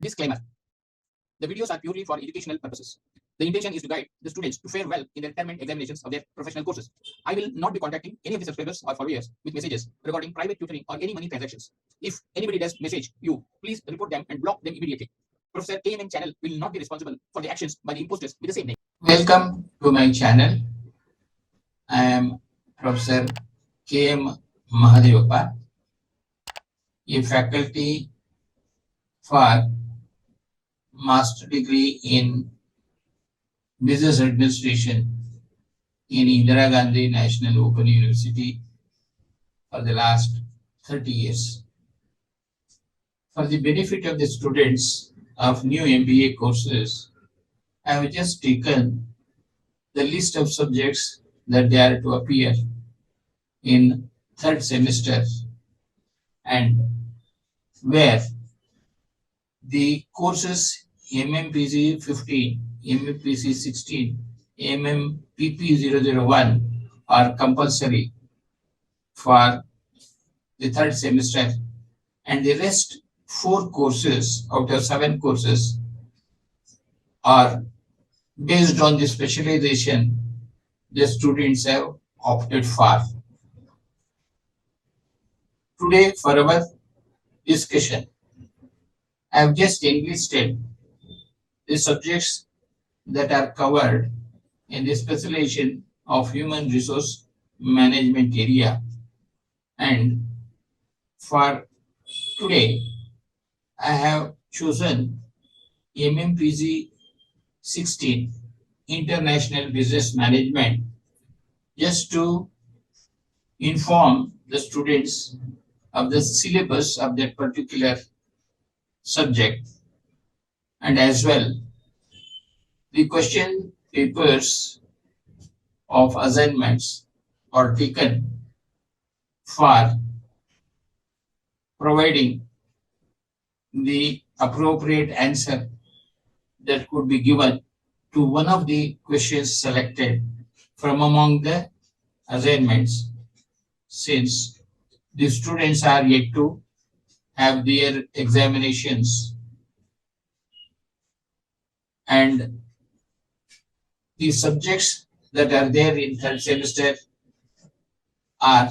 Disclaimer. The videos are purely for educational purposes. The intention is to guide the students to fare well in their term examinations of their professional courses. I will not be contacting any of the subscribers or followers with messages regarding private tutoring or any money transactions. If anybody does message you, please report them and block them immediately. Professor K.M channel will not be responsible for the actions by the imposters with the same name. Welcome to my channel. I am Professor K.M. Mahadevappa, a faculty for Master degree in Business Administration in Indira Gandhi National Open University for the last 30 years. For the benefit of the students of new MBA courses, I have just taken the list of subjects that they are to appear in third semester and where the courses MMPC 15, MMPC 16, MMPP 001 are compulsory for the third semester, and the rest 4 courses out of 7 courses are based on the specialization the students have opted for. Today, for our discussion, I have just enlisted the subjects that are covered in the specialization of human resource management area, and for today I have chosen MMPC 16 International Business Management just to inform the students of the syllabus of that particular subject, and as well the question papers of assignments are taken for providing the appropriate answer that could be given to one of the questions selected from among the assignments, since the students are yet to have their examinations, and the subjects that are there in third semester are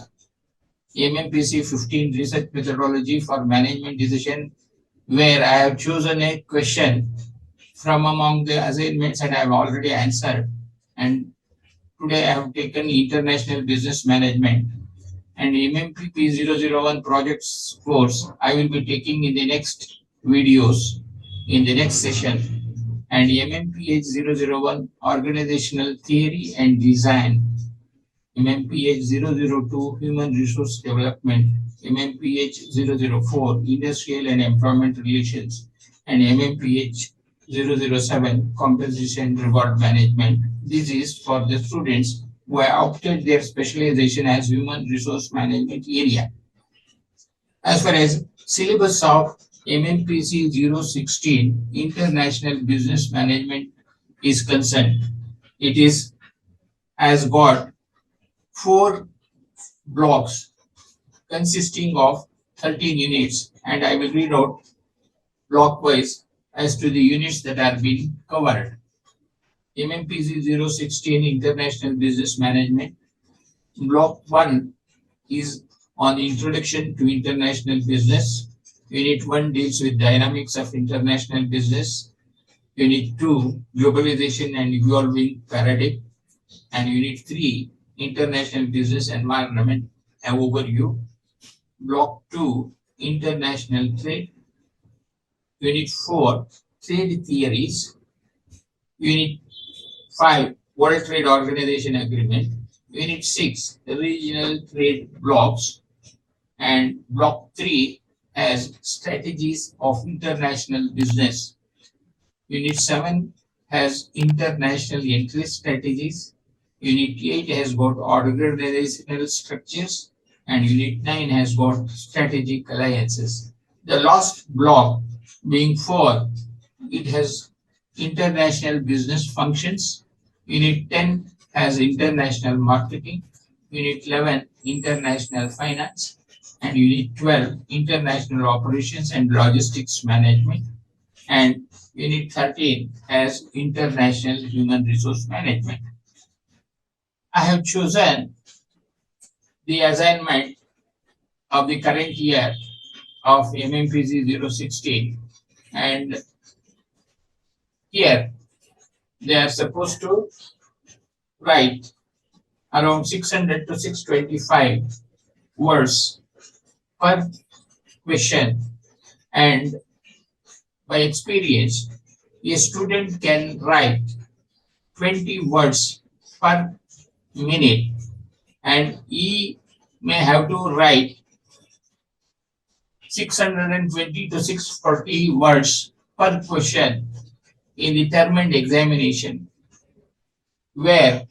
MMPC 15 Research Methodology for Management Decision, where I have chosen a question from among the assignments and I have already answered, and today I have taken International Business Management, and MMPP 001 projects course I will be taking in the next videos in the next session, and MMPH 001 Organizational Theory and Design, MMPH 002 Human Resource Development, MMPH 004 Industrial and Employment Relations, and MMPH 007 Compensation Reward Management. This is for the students who have opted their specialization as human resource management area. As far as syllabus of MMPC 016 International Business Management is concerned, it has got 4 blocks consisting of 13 units, and I will read out blockwise as to the units that are being covered. MMPC 016 International Business Management. Block 1 is on Introduction to International Business. Unit 1 deals with dynamics of international business. Unit 2, globalization and evolving paradigm. And Unit 3, international business environment overview. Block 2, international trade. Unit 4, trade theories. Unit 5, World Trade Organization Agreement. Unit 6, regional trade blocks. And Block 3 has strategies of international business. Unit 7 has international entry strategies. Unit 8 has got organizational structures, and Unit 9 has got strategic alliances. The last block being 4, it has international business functions. Unit 10 has international marketing. Unit 11, international finance. And Unit 12, international operations and logistics management. and Unit 13 as International Human Resource Management. I have chosen the assignment of the current year of MMPC 016, and here they are supposed to write around 600 to 625 words per question, and by experience a student can write 20 words per minute, and he may have to write 620 to 640 words per question in the term and examination, where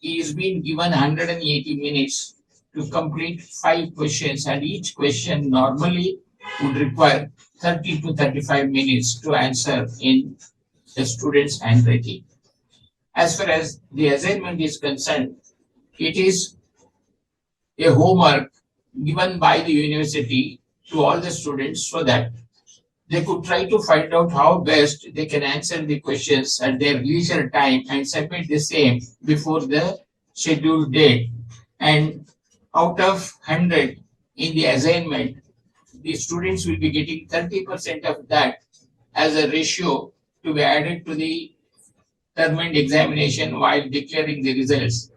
he is being given 180 minutes to complete 5 questions, and each question normally would require 30 to 35 minutes to answer in the student's handwriting. As far as the assignment is concerned, it is a homework given by the university to all the students so that they could try to find out how best they can answer the questions at their leisure time and submit the same before the scheduled date. And out of 100 in the assignment, the students will be getting 30% of that as a ratio to be added to the term and examination while declaring the results.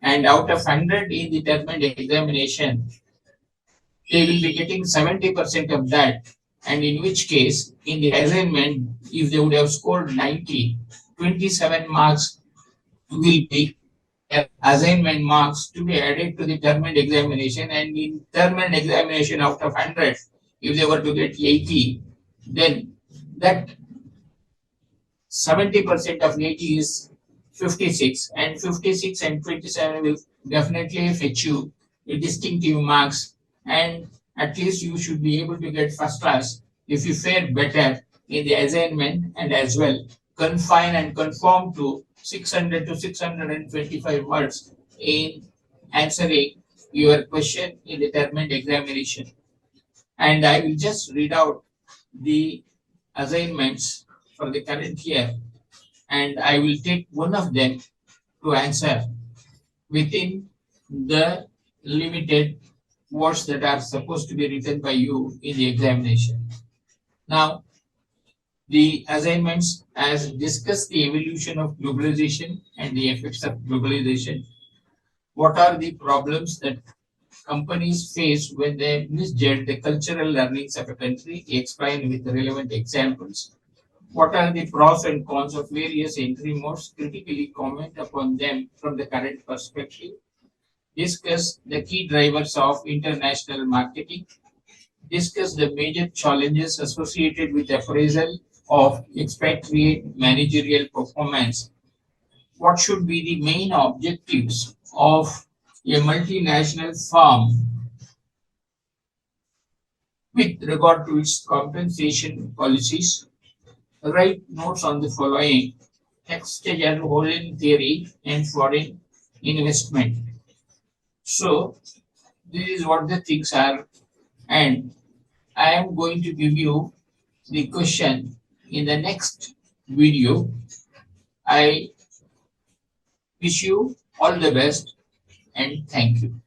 And out of 100 in the term and examination, they will be getting 70% of that. And in which case, in the assignment, if they would have scored 90, 27 marks will be assignment marks to be added to the term and examination. And in term and examination out of 100, if they were to get 80, then that 70% of 80 is 56, and 56 and 27 will definitely fetch you a distinctive marks, and at least you should be able to get first class if you fare better in the assignment, and as well confine and conform to 600 to 625 words in answering your question in the term and examination. And I will just read out the assignments for the current year, and I will take one of them to answer within the limited words that are supposed to be written by you in the examination. Now, the assignments as discuss the evolution of globalization and the effects of globalization. What are the problems that companies face when they misjudge the cultural learnings of a country? Explain with relevant examples. What are the pros and cons of various entry modes? Critically comment upon them from the current perspective. Discuss the key drivers of international marketing. Discuss the major challenges associated with appraisal of expatriate managerial performance. What should be the main objectives of a multinational firm with regard to its compensation policies? Write notes on the following: exchange and holding theory and foreign investment. So this is what the things are, and I am going to give you the question in the next video. I wish you all the best and thank you.